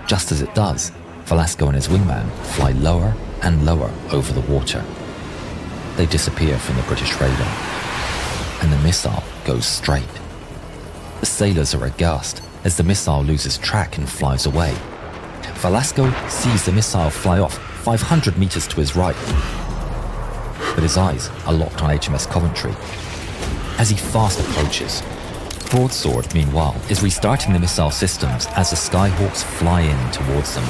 Just as it does, Velasco and his wingman fly lower and lower over the water. They disappear from the British radar, and the missile goes straight. The sailors are aghast as the missile loses track and flies away. Velasco sees the missile fly off 500 meters to his right, but his eyes are locked on HMS Coventry. As he fast approaches, Broadsword, meanwhile, is restarting the missile systems as the Skyhawks fly in towards them.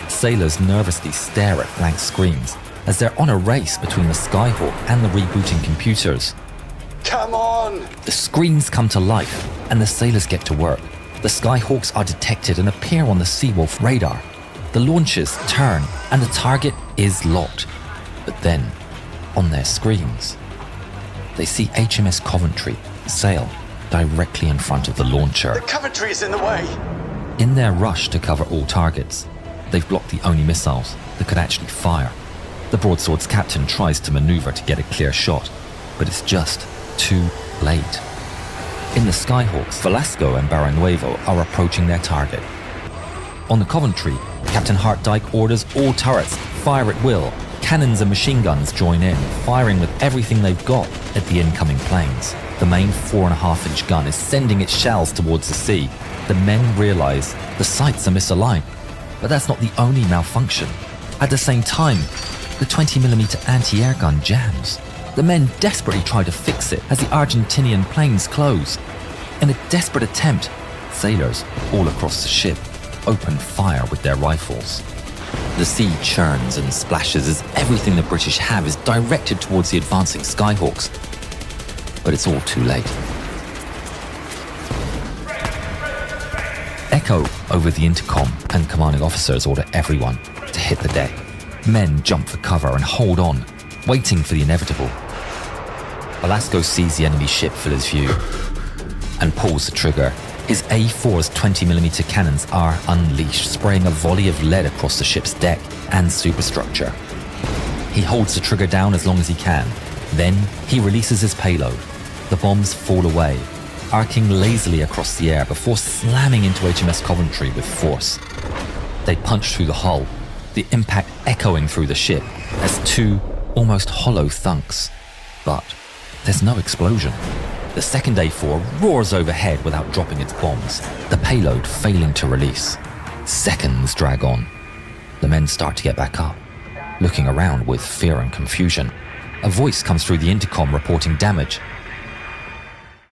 Sailors nervously stare at blank screens as they're on a race between the Skyhawk and the rebooting computers. Come on! The screens come to life and the sailors get to work. The Skyhawks are detected and appear on the Seawolf radar. The launches turn and the target is locked. But then, on their screens, they see HMS Coventry sail directly in front of the launcher. The Coventry is in the way! In their rush to cover all targets, they've blocked the only missiles that could actually fire. The Broadsword's captain tries to maneuver to get a clear shot, but it's just too late. In the Skyhawks, Velasco and Barranuevo are approaching their target. On the Coventry, Captain Hartdyke orders all turrets fire at will. Cannons and machine guns join in, firing with everything they've got at the incoming planes. The main 4.5-inch gun is sending its shells towards the sea. The men realize the sights are misaligned, but that's not the only malfunction. At the same time, the 20mm anti-air gun jams. The men desperately try to fix it as the Argentinian planes close. In a desperate attempt, sailors all across the ship open fire with their rifles. The sea churns and splashes as everything the British have is directed towards the advancing Skyhawks. But it's all too late. Echo over the intercom, and commanding officers order everyone to hit the deck. Men jump for cover and hold on, waiting for the inevitable. Velasco sees the enemy ship fill his view and pulls the trigger. His A4's 20mm cannons are unleashed, spraying a volley of lead across the ship's deck and superstructure. He holds the trigger down as long as he can. Then he releases his payload. The bombs fall away, arcing lazily across the air before slamming into HMS Coventry with force. They punch through the hull, the impact echoing through the ship as two almost hollow thunks. But there's no explosion. The second A4 roars overhead without dropping its bombs, the payload failing to release. Seconds drag on. The men start to get back up, looking around with fear and confusion. A voice comes through the intercom reporting damage,